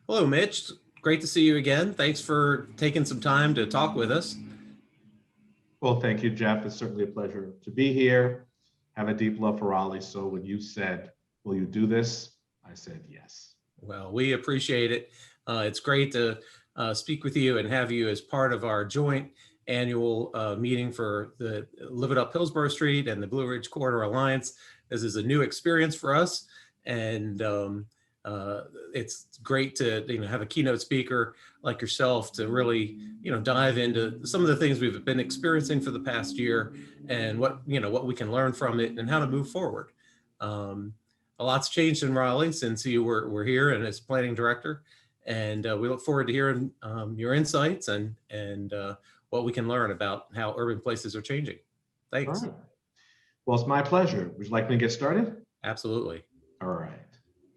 Hello, Mitch. Great to see you again. Thanks for taking some time to talk with us. Well, thank you, Jeff. It's certainly a pleasure to be here. Have a deep love for Raleigh. So when you said, "Will you do this?" I said yes. Well, we appreciate it. It's great to speak with you and have you as part of our joint annual meeting for the Live It Up Hillsborough Street and the Blue Ridge Corridor Alliance. This is a new experience for us, and uh, it's great to have a keynote speaker like yourself to really dive into some of the things we've been experiencing for the past year and what we can learn from it and how to move forward. Um, a lot's changed in Raleigh since you were here and as planning director, and we look forward to hearing your insights and what we can learn about how urban places are changing. All Thanks. right. Well, it's my pleasure. Would you like me to get started? Absolutely. All right.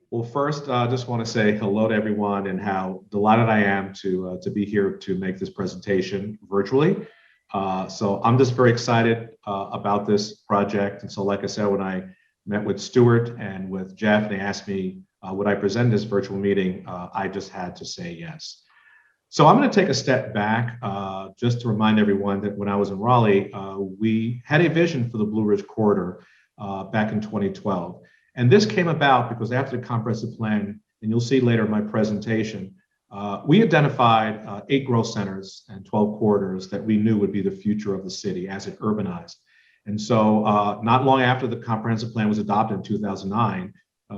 Well, first, I just want to say hello to everyone and how delighted I am to be here to make this presentation virtually. So I'm just very excited about this project. And so, like I said, when I met with Stuart and with Jeff, and they asked me would I present this virtual meeting, I just had to say yes. So I'm going to take a step back just to remind everyone that when I was in Raleigh, we had a vision for the Blue Ridge Corridor back in 2012. And this came about because after the comprehensive plan, and you'll see later in my presentation, we identified 8 growth centers and 12 corridors that we knew would be the future of the city as it urbanized. And so not long after the comprehensive plan was adopted in 2009,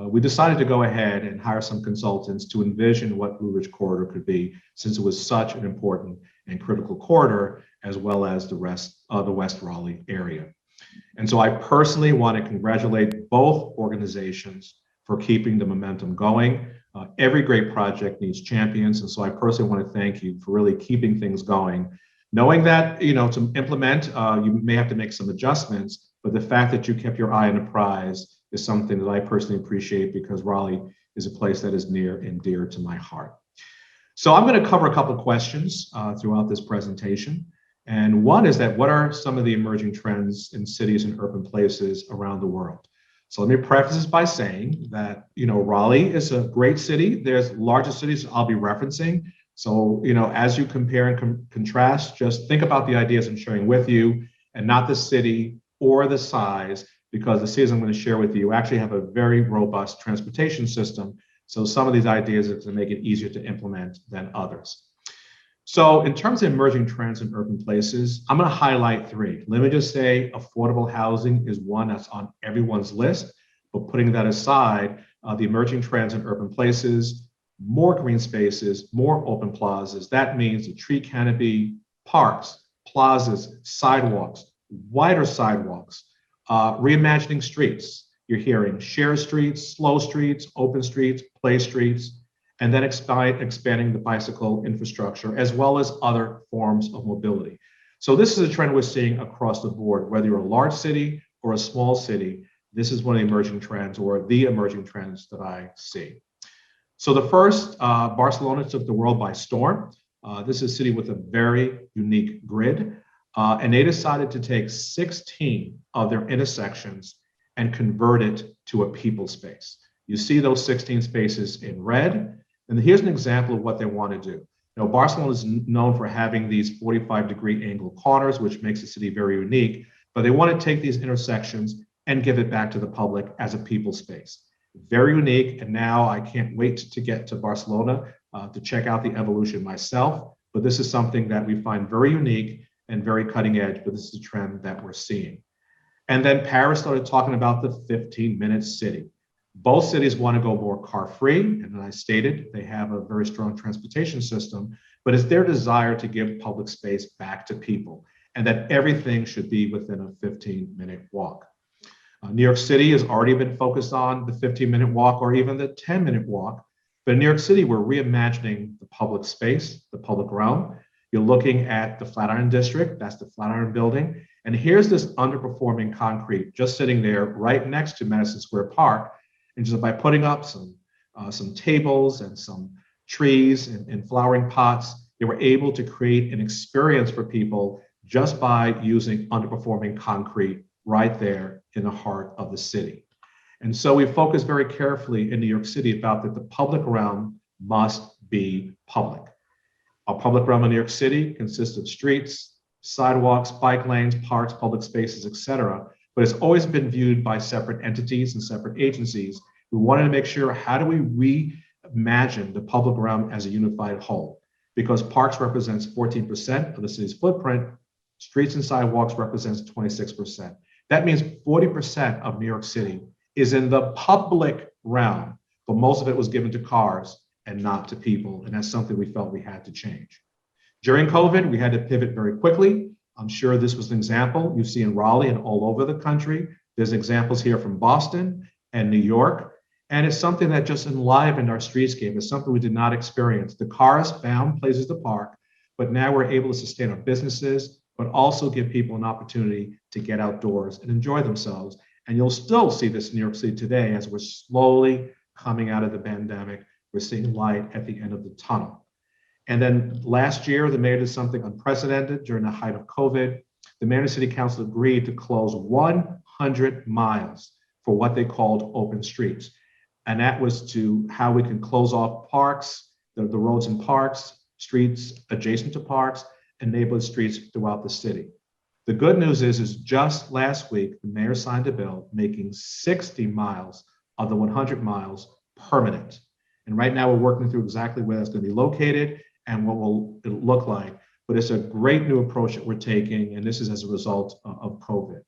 we decided to go ahead and hire some consultants to envision what Blue Ridge Corridor could be, since it was such an important and critical corridor, as well as the rest of the West Raleigh area. And so I personally want to congratulate both organizations for keeping the momentum going. Every great project needs champions. And so I personally want to thank you for really keeping things going, knowing that, to implement, you may have to make some adjustments, but the fact that you kept your eye on the prize is something that I personally appreciate, because Raleigh is a place that is near and dear to my heart. So I'm going to cover a couple of questions throughout this presentation. And one is that what are some of the emerging trends in cities and urban places around the world? So let me preface this by saying that, Raleigh is a great city. There's larger cities I'll be referencing. So, as you compare and contrast, just think about the ideas I'm sharing with you and not the city or the size, because the cities I'm going to share with you actually have a very robust transportation system. So some of these ideas are going to make it easier to implement than others. So in terms of emerging trends in urban places, I'm going to highlight 3. Let me just say affordable housing is one that's on everyone's list, but putting that aside, the emerging trends in urban places, more green spaces, more open plazas. That means a tree canopy, parks, plazas, sidewalks, wider sidewalks, reimagining streets. You're hearing share streets, slow streets, open streets, play streets, and then expanding the bicycle infrastructure, as well as other forms of mobility. So this is a trend we're seeing across the board, whether you're a large city or a small city. This is one of the emerging trends, or the emerging trends that I see. So the first, Barcelona took the world by storm. This is a city with a very unique grid. And they decided to take 16 of their intersections and convert it to a people space. You see those 16 spaces in red. And here's an example of what they want to do. Barcelona is known for having these 45-degree angle corners, which makes the city very unique. But they want to take these intersections and give it back to the public as a people space. Very unique. And now I can't wait to get to Barcelona to check out the evolution myself. But this is something that we find very unique and very cutting edge, but this is a trend that we're seeing. And then Paris started talking about the 15-minute city. Both cities want to go more car-free, and as I stated, they have a very strong transportation system, but it's their desire to give public space back to people, and that everything should be within a 15-minute walk. New York City has already been focused on the 15-minute walk or even the 10-minute walk, but in New York City, we're reimagining the public space, the public realm. You're looking at the Flatiron District, that's the Flatiron Building, and here's this underperforming concrete just sitting there right next to Madison Square Park. And just by putting up some tables and some trees and flowering pots, they were able to create an experience for people just by using underperforming concrete right there in the heart of the city. And so we focus very carefully in New York City about that the public realm must be public. Our public realm in New York City consists of streets, sidewalks, bike lanes, parks, public spaces, etc. But it's always been viewed by separate entities and separate agencies. We wanted to make sure, how do we reimagine the public realm as a unified whole? Because parks represents 14% of the city's footprint, streets and sidewalks represents 26%. That means 40% of New York City is in the public realm, but most of it was given to cars and not to people. And that's something we felt we had to change. During COVID, we had to pivot very quickly. I'm sure this was an example you see in Raleigh and all over the country. There's examples here from Boston and New York. And it's something that just enlivened our streetscape. It's something we did not experience. The cars found places to park, but now we're able to sustain our businesses, but also give people an opportunity to get outdoors and enjoy themselves. And you'll still see this in New York City today as we're slowly coming out of the pandemic. We're seeing light at the end of the tunnel. And then last year, the mayor did something unprecedented during the height of COVID. The mayor and city council agreed to close 100 miles for what they called open streets. And that was to how we can close off parks, the roads and parks, streets adjacent to parks, and neighborhood streets throughout the city. The good news is just last week, the mayor signed a bill making 60 miles of the 100 miles permanent. And right now we're working through exactly where that's going to be located and what will it look like. But it's a great new approach that we're taking, and this is as a result of COVID.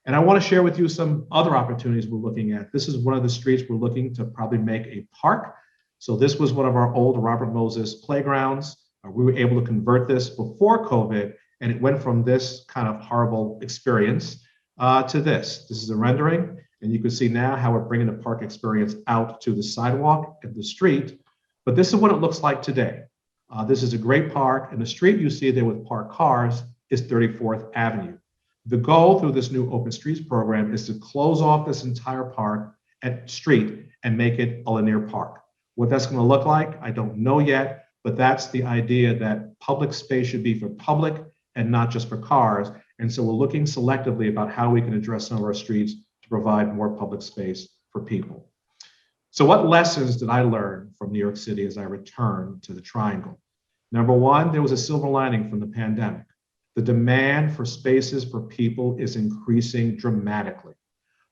And I want to share with you some other opportunities we're looking at. This is one of the streets we're looking to probably make a park. So this was one of our old Robert Moses playgrounds. We were able to convert this before COVID, and it went from this kind of horrible experience to this. This is a rendering, and you can see now how we're bringing the park experience out to the sidewalk and the street. But this is what it looks like today. This is a great park, and the street you see there with parked cars is 34th Avenue. The goal through this new Open Streets program is to close off this entire park and street and make it a linear park. What that's going to look like, I don't know yet, but that's the idea that public space should be for public and not just for cars. And so we're looking selectively about how we can address some of our streets to provide more public space for people. So what lessons did I learn from New York City as I returned to the Triangle? Number one, there was a silver lining from the pandemic. The demand for spaces for people is increasing dramatically.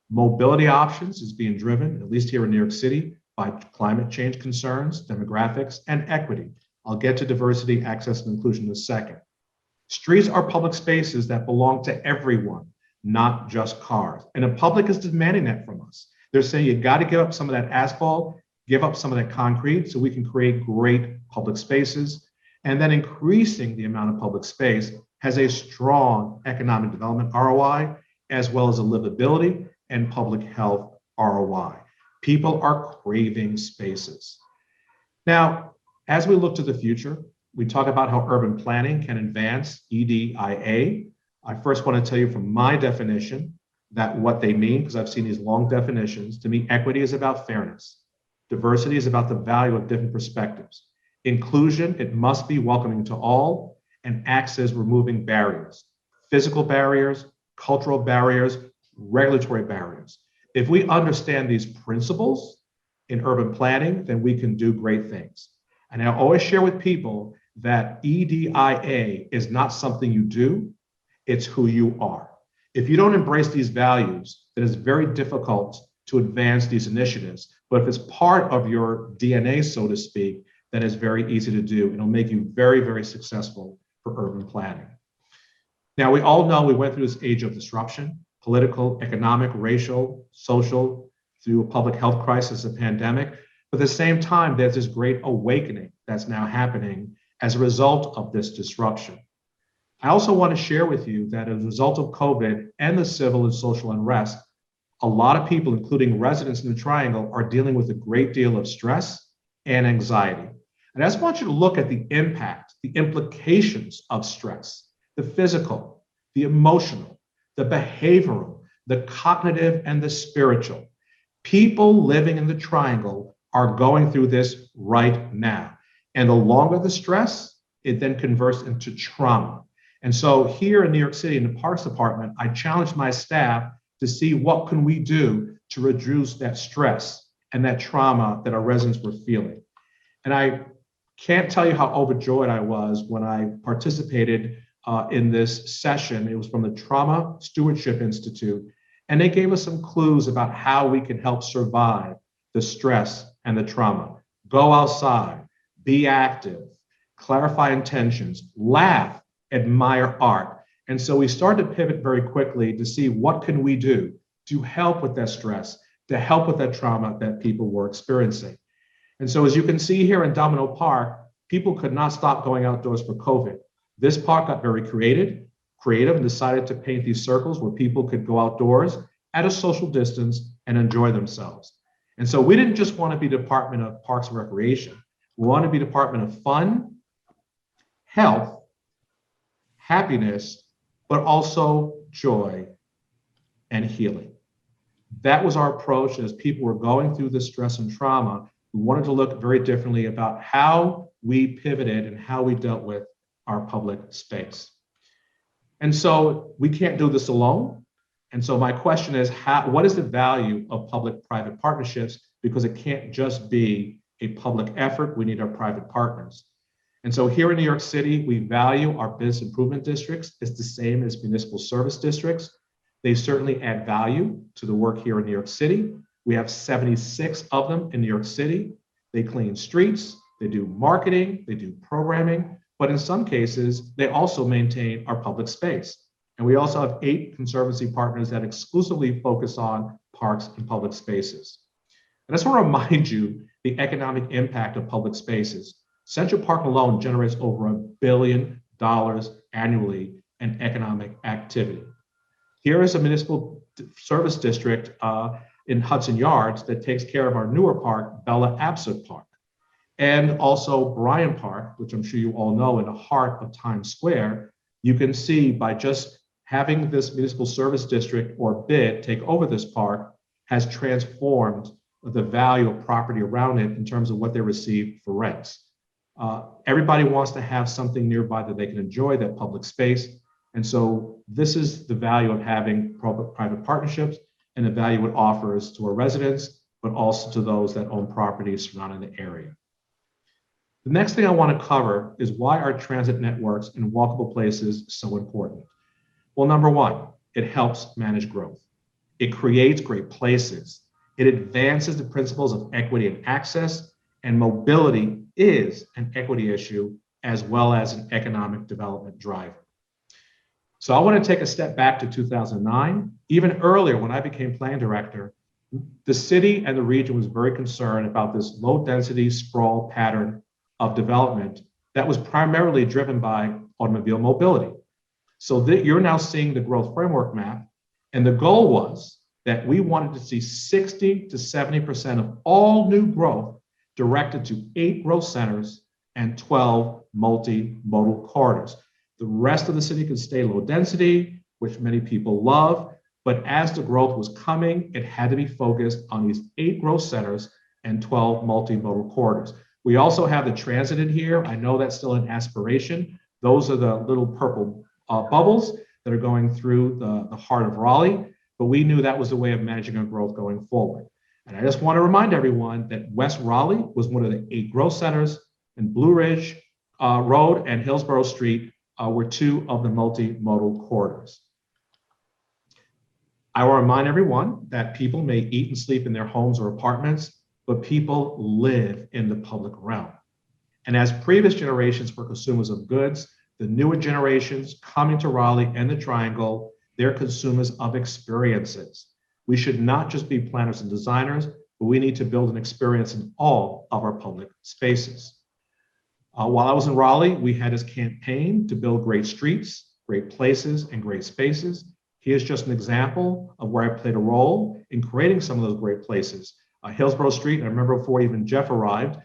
Mobility options is being driven, at least here in New York City, by climate change concerns, demographics, and equity. I'll get to diversity, access, and inclusion in a second. Streets are public spaces that belong to everyone, not just cars. And the public is demanding that from us. They're saying you got to give up some of that asphalt, give up some of that concrete so we can create great public spaces. And then increasing the amount of public space has a strong economic development ROI, as well as a livability and public health ROI. People are craving spaces. Now, as we look to the future, we talk about how urban planning can advance EDIA. I first want to tell you from my definition that what they mean, because I've seen these long definitions. To me, equity is about fairness. Diversity is about the value of different perspectives. Inclusion, it must be welcoming to all, and access, removing barriers, physical barriers, cultural barriers, regulatory barriers. If we understand these principles in urban planning, then we can do great things. And I always share with people that EDIA is not something you do, it's who you are. If you don't embrace these values, then it's very difficult to advance these initiatives. But if it's part of your DNA, so to speak, then it's very easy to do. It'll make you very, very successful for urban planning. Now, we all know we went through this age of disruption, political, economic, racial, social, through a public health crisis, a pandemic. But at the same time, there's this great awakening that's now happening as a result of this disruption. I also want to share with you that as a result of COVID and the civil and social unrest, a lot of people, including residents in the Triangle, are dealing with a great deal of stress and anxiety. And I just want you to look at the impact, the implications of stress, the physical, the emotional, the behavioral, the cognitive, and the spiritual. People living in the Triangle are going through this right now. And the longer the stress, it then converts into trauma. And so here in New York City, in the Parks Department, I challenged my staff to see what can we do to reduce that stress and that trauma that our residents were feeling. And I Can't tell you how overjoyed I was when I participated in this session. It was from the Trauma Stewardship Institute, and they gave us some clues about how we can help survive the stress and the trauma. Go outside, be active, clarify intentions, laugh, admire art. And so we started to pivot very quickly to see what can we do to help with that stress, to help with that trauma that people were experiencing. And so as you can see here in Domino Park, people could not stop going outdoors for COVID. This park got very creative and decided to paint these circles where people could go outdoors at a social distance and enjoy themselves. And so we didn't just want to be Department of Parks and Recreation. We want to be Department of Fun, Health, Happiness, but also joy and healing. That was our approach as people were going through this stress and trauma. We wanted to look very differently about how we pivoted and how we dealt with our public space. And so we can't do this alone. And so my question is, what is the value of public-private partnerships? Because it can't just be a public effort, we need our private partners. And so here in New York City, we value our business improvement districts. It's the same as municipal service districts. They certainly add value to the work here in New York City. We have 76 of them in New York City. They clean streets, they do marketing, they do programming, but in some cases, they also maintain our public space. And we also have 8 conservancy partners that exclusively focus on parks and public spaces. And I just want to remind you the economic impact of public spaces. Central Park alone generates over $1 billion annually in economic activity. Here is a municipal service district in Hudson Yards that takes care of our newer park, Bella Absett Park, and also Bryant Park, which I'm sure you all know in the heart of Times Square. You can see by just having this municipal service district or BID take over this park has transformed the value of property around it in terms of what they receive for rents. Everybody wants to have something nearby that they can enjoy, that public space. And so this is the value of having public-private partnerships and the value it offers to our residents, but also to those that own properties surrounding the area. The next thing I want to cover is why are transit networks and walkable places so important? Well, number one, it helps manage growth. It creates great places. It advances the principles of equity and access, and mobility is an equity issue as well as an economic development driver. So I want to take a step back to 2009. Even earlier, when I became plan director, the city and the region was very concerned about this low density sprawl pattern of development that was primarily driven by automobile mobility. So that you're now seeing the growth framework map, and the goal was that we wanted to see 60 to 70% of all new growth directed to 8 growth centers and 12 multimodal corridors. The rest of the city could stay low density, which many people love, but as the growth was coming, it had to be focused on these 8 growth centers and 12 multimodal corridors. We also have the transit in here. I know that's still an aspiration. Those are the little purple bubbles that are going through the heart of Raleigh, but we knew that was the way of managing our growth going forward. And I just want to remind everyone that West Raleigh was one of the 8 growth centers, and Blue Ridge Road and Hillsborough Street were 2 of the multimodal corridors. I will remind everyone that people may eat and sleep in their homes or apartments, but people live in the public realm. And as previous generations were consumers of goods, the newer generations coming to Raleigh and the Triangle, they're consumers of experiences. We should not just be planners and designers, but we need to build an experience in all of our public spaces. While I was in Raleigh, we had this campaign to build great streets, great places, and great spaces. Here's just an example of where I played a role in creating some of those great places. Hillsborough Street, and I remember before even Jeff arrived,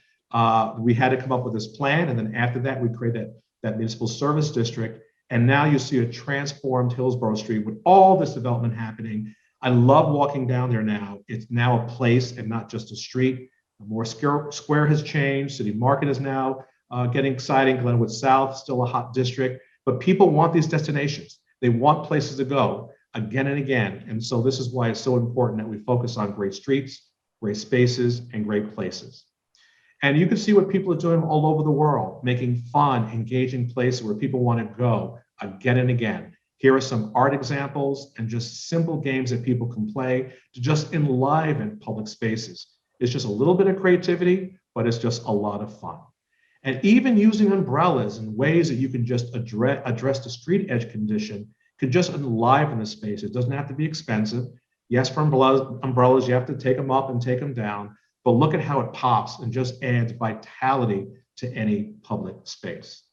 we had to come up with this plan, and then after that, we created that municipal service district, and now you see a transformed Hillsborough Street with all this development happening. I love walking down there now. It's now a place and not just a street. Moore Square has changed. City Market is now getting exciting. Glenwood South, still a hot district, but people want these destinations. They want places to go again and again. And so this is why it's so important that we focus on great streets, great spaces, and great places. And you can see what people are doing all over the world, making fun, engaging places where people want to go again and again. Here are some art examples and just simple games that people can play to just enliven public spaces. It's just a little bit of creativity, but it's just a lot of fun. And even using umbrellas in ways that you can just address the street edge condition could just enliven the space. It doesn't have to be expensive. Yes, for umbrellas, you have to take them up and take them down, but look at how it pops and just adds vitality to any public space.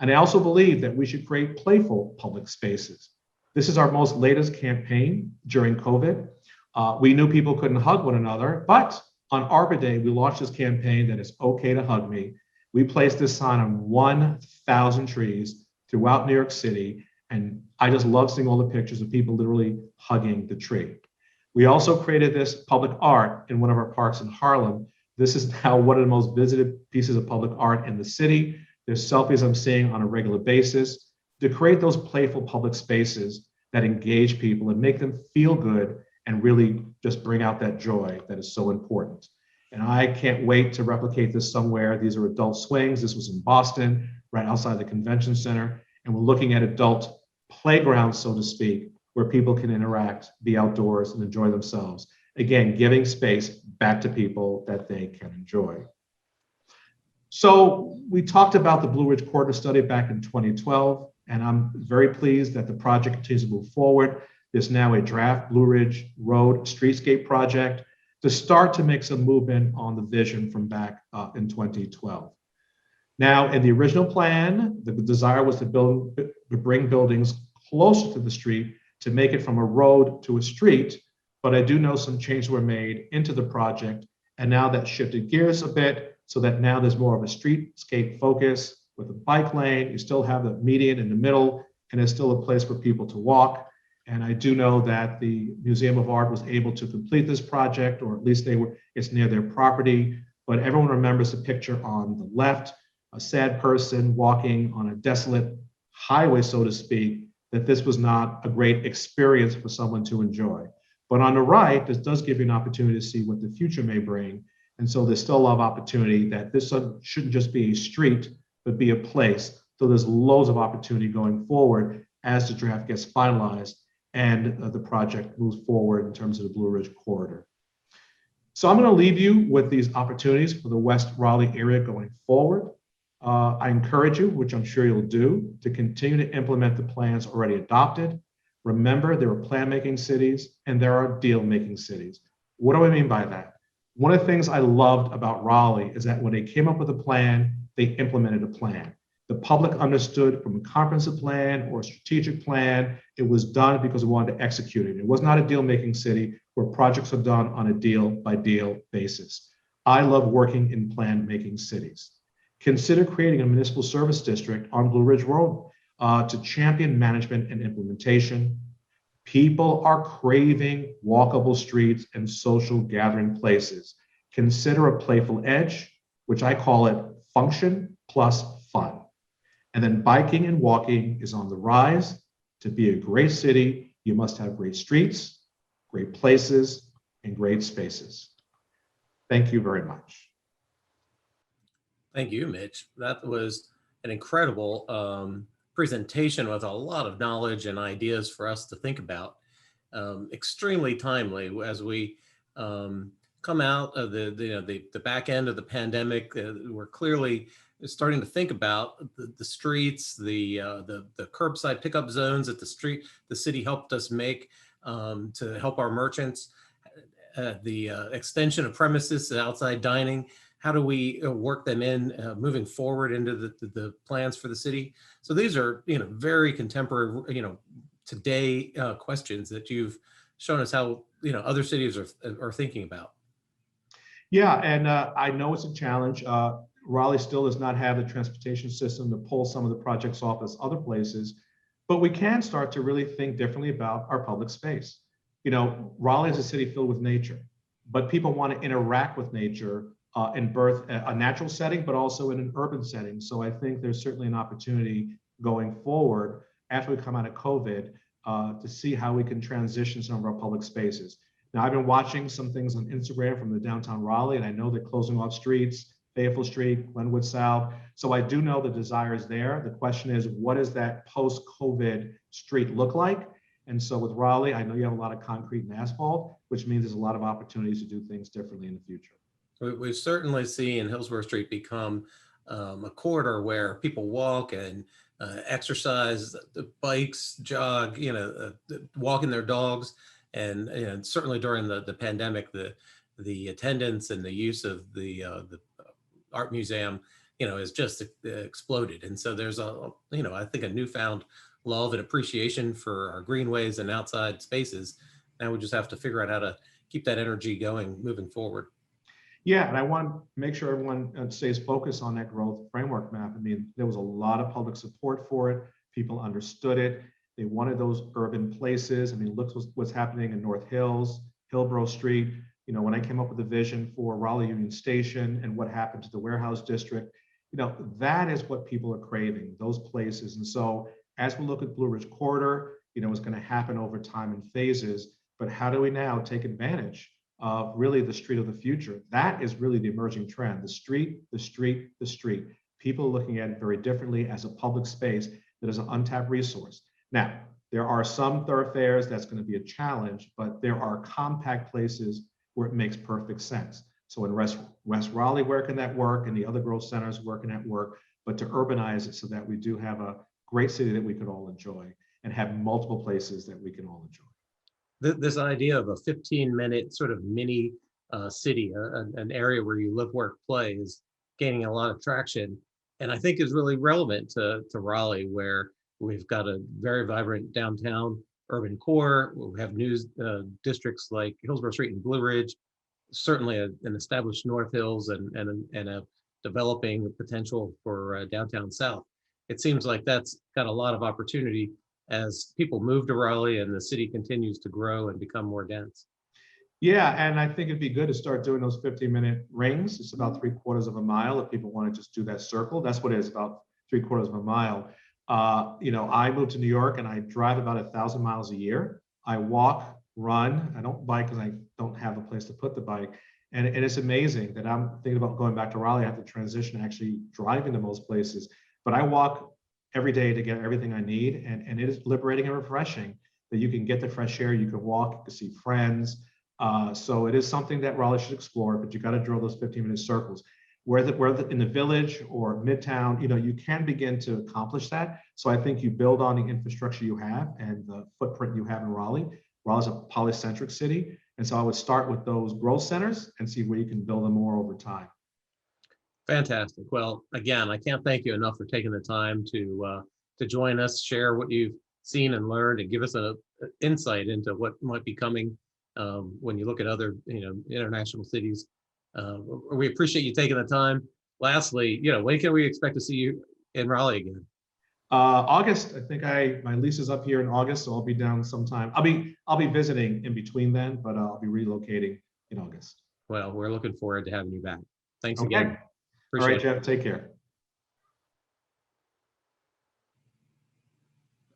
And I also believe that we should create playful public spaces. This is our most latest campaign during COVID. We knew people couldn't hug one another, but on Arbor Day, we launched this campaign that it's okay to hug me. We placed this sign on 1,000 trees throughout New York City, and I just love seeing all the pictures of people literally hugging the tree. We also created this public art in one of our parks in Harlem. This is now one of the most visited pieces of public art in the city. There's selfies I'm seeing on a regular basis to create those playful public spaces that engage people and make them feel good and really just bring out that joy that is so important. And I can't wait to replicate this somewhere. These are adult swings. This was in Boston, right outside the convention center. And we're looking at adult playgrounds, so to speak, where people can interact, be outdoors, and enjoy themselves. Again, giving space back to people that they can enjoy. So we talked about the Blue Ridge Corridor study back in 2012, and I'm very pleased that the project continues to move forward. There's now a draft Blue Ridge Road streetscape project to start to make some movement on the vision from back in 2012. Now, in the original plan, the desire was to bring buildings closer to the street to make it from a road to a street, but I do know some changes were made into the project, and now that shifted gears a bit so that now there's more of a streetscape focus with a bike lane. You still have the median in the middle, and there's still a place for people to walk. And I do know that the Museum of Art was able to complete this project, or at least it's near their property, but everyone remembers the picture on the left, a sad person walking on a desolate highway, so to speak, that this was not a great experience for someone to enjoy. But on the right, this does give you an opportunity to see what the future may bring. And so there's still a lot of opportunity that this shouldn't just be a street, but be a place. So there's loads of opportunity going forward as the draft gets finalized and the project moves forward in terms of the Blue Ridge Corridor. So I'm going to leave you with these opportunities for the West Raleigh area going forward. I encourage you, which I'm sure you'll do, to continue to implement the plans already adopted. Remember, there are plan-making cities and there are deal-making cities. What do I mean by that? One of the things I loved about Raleigh is that when they came up with a plan, they implemented a plan. The public understood from a comprehensive plan or a strategic plan, it was done because we wanted to execute it. It was not a deal-making city where projects are done on a deal-by-deal basis. I love working in plan-making cities. Consider creating a municipal service district on Blue Ridge Road to champion management and implementation. People are craving walkable streets and social gathering places. Consider a playful edge, which I call it function plus fun. And then biking and walking is on the rise. To be a great city, you must have great streets, great places, and great spaces. Thank you very much. Thank you, Mitch. That was an incredible presentation with a lot of knowledge and ideas for us to think about. Extremely timely as we come out of the back end of the pandemic. We're clearly starting to think about the streets, the curbside pickup zones that the city helped us make to help our merchants, the extension of premises to outside dining. How do we work them in moving forward into the plans for the city? So these are very contemporary today questions that you've shown us how other cities are thinking about. Yeah, and I know it's a challenge. Raleigh still does not have the transportation system to pull some of the projects off as other places, but we can start to really think differently about our public space. Raleigh is a city filled with nature, but people want to interact with nature in both a natural setting, but also in an urban setting. So I think there's certainly an opportunity going forward after we come out of COVID to see how we can transition some of our public spaces. Now, I've been watching some things on Instagram from the downtown Raleigh, and I know they're closing off streets. Bayfield Street, Glenwood South. So I do know the desire is there. The question is, what does that post-COVID street look like? And so with Raleigh, I know you have a lot of concrete and asphalt, which means there's a lot of opportunities to do things differently in the future. We've certainly seen Hillsborough Street become a corridor where people walk and exercise, the bikes, jog, walking their dogs. And certainly during the pandemic, the attendance and the use of the art museum, has just exploded. And so there's I think a newfound love and appreciation for our greenways and outside spaces. Now we just have to figure out how to keep that energy going moving forward. Yeah, and I want to make sure everyone stays focused on that growth framework map. I mean, there was a lot of public support for it. People understood it. They wanted those urban places. I mean, look what's happening in North Hills, Hillsborough Street. When I came up with the vision for Raleigh Union Station and what happened to the warehouse district, that is what people are craving, those places. And so as we look at Blue Ridge Corridor, it's going to happen over time in phases. But how do we now take advantage of really the street of the future? That is really the emerging trend. The street, the street, the street. People are looking at it very differently as a public space that is an untapped resource. Now, there are some thoroughfares that's going to be a challenge, but there are compact places where it makes perfect sense. So in West Raleigh, where can that work? And the other growth centers, where can that work? But to urbanize it so that we do have a great city that we could all enjoy and have multiple places that we can all enjoy. This idea of a 15-minute sort of mini city, an area where you live, work, play, is gaining a lot of traction, and I think is really relevant to Raleigh, where we've got a very vibrant downtown urban core. We have news districts like Hillsborough Street and Blue Ridge, certainly an established North Hills, and a developing potential for downtown South. It seems like that's got a lot of opportunity as people move to Raleigh and the city continues to grow and become more dense. Yeah, and I think it'd be good to start doing those 15-minute rings. It's about 3/4 of a mile. If people want to just do that circle, that's what it is, about 3/4 of a mile. I moved to New York and I drive about 1,000 miles a year. I walk, run. I don't bike because I don't have a place to put the bike. And it's amazing that I'm thinking about going back to Raleigh. I have to transition actually driving to most places, but I walk every day to get everything I need. And it is liberating and refreshing that you can get the fresh air, you can walk, you can see friends. So it is something that Raleigh should explore, but you got to drill those 15-minute circles. Where in the village or midtown, you can begin to accomplish that. So I think you build on the infrastructure you have and the footprint you have in Raleigh. Raleigh's a polycentric city. And so I would start with those growth centers and see where you can build them more over time. Fantastic. Well, again, I can't thank you enough for taking the time to join us, share what you've seen and learned, and give us an insight into what might be coming when you look at other international cities. We appreciate you taking the time. Lastly, when can we expect to see you in Raleigh again? August. I think my lease is up here in August, so I'll be down sometime. I'll be visiting in between then, but I'll be relocating in August. Well, we're looking forward to having you back. Thanks Okay. again. All right, Jeff. Take care.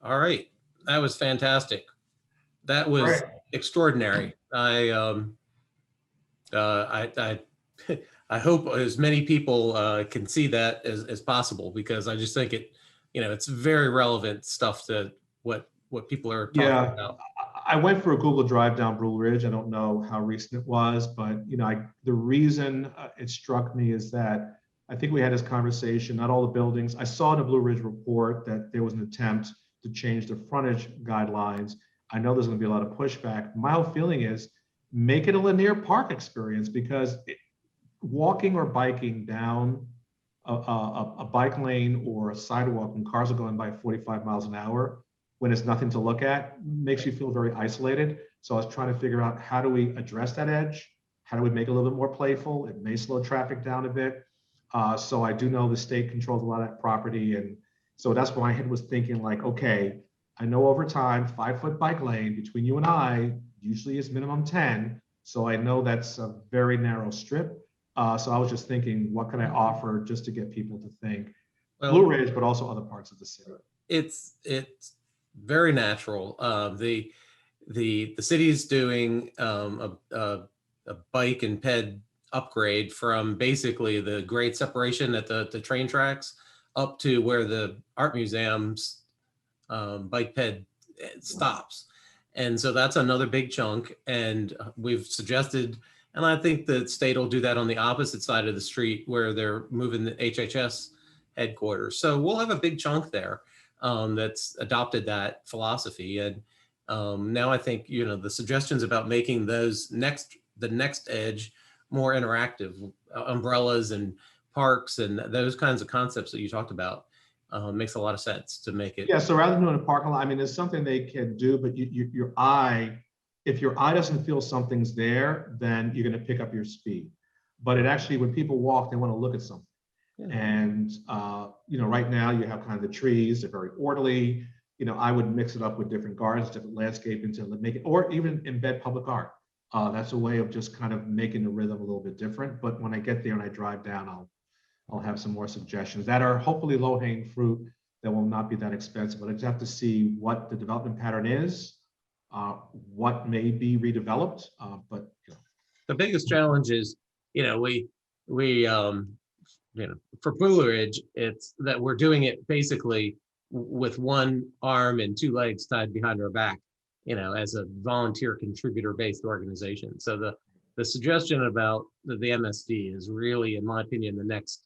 All right, that was fantastic. That was extraordinary. I hope as many people can see that as possible, because I just think it's very relevant stuff to what people are talking about. I went for a Google Drive down Blue Ridge. I don't know how recent it was, but the reason it struck me is that I think we had this conversation, not all the buildings. I saw in the Blue Ridge report that there was an attempt to change the frontage guidelines. I know there's going to be a lot of pushback. My whole feeling is make it a linear park experience, because walking or biking down a bike lane or a sidewalk when cars are going by 45 miles an hour, when there's nothing to look at, makes you feel very isolated. So I was trying to figure out, how do we address that edge? How do we make it a little bit more playful? It may slow traffic down a bit. So I do know the state controls a lot of that property. And so that's why my head was thinking like, okay, I know over time, 5-foot bike lane between you and I usually is minimum 10. So I know that's a very narrow strip. So I was just thinking, what can I offer just to get people to think Blue Ridge, but also other parts of the city? It's very natural. The city's doing a bike and ped upgrade from basically the grade separation at the train tracks up to where the art museum's bike ped stops. And so that's another big chunk. And we've suggested, and I think the state will do that on the opposite side of the street where they're moving the HHS headquarters. So we'll have a big chunk there that's adopted that philosophy. And now I think, the suggestions about making those the next edge more interactive, umbrellas and parks and those kinds of concepts that you talked about makes a lot of sense to make it. Yeah, so rather than doing a parking lot, I mean, there's something they can do, but your eye, if your eye doesn't feel something's there, then you're going to pick up your speed. But it actually, when people walk, they want to look at something. Yeah. And, right now you have kind of the trees, they're very orderly. I would mix it up with different gardens, different landscaping to make it, or even embed public art. That's a way of just kind of making the rhythm a little bit different. But when I get there and I drive down, I'll have some more suggestions that are hopefully low-hanging fruit that will not be that expensive. But I just have to see what the development pattern is, what may be redeveloped. But the biggest challenge is, we for Blue Ridge, it's that we're doing it basically with one arm and two legs tied behind our back, as a volunteer contributor-based organization. So the suggestion about the MSD is really, in my opinion, the next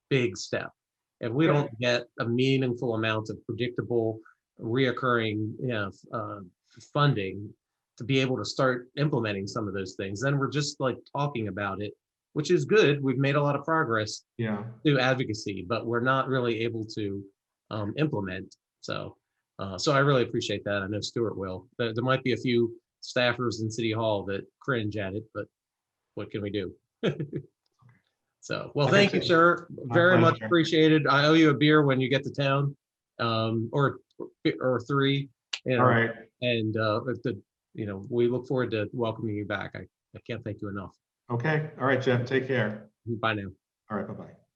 big step. If we don't get a meaningful amount of predictable, reoccurring, funding to be able to start implementing some of those things, then we're just like talking about it, which is good. We've made a lot of progress through advocacy, but we're not really able to implement. So I really appreciate that. I know Stuart will. There might be a few staffers in City Hall that cringe at it, but what can we do? So, well, thank you, sir. Very much appreciated. I owe you a beer when you get to town, or three. All right. And we look forward to welcoming you back. I can't thank you enough. Okay. All right, Jeff. Take care. Bye now. All right. Bye-bye.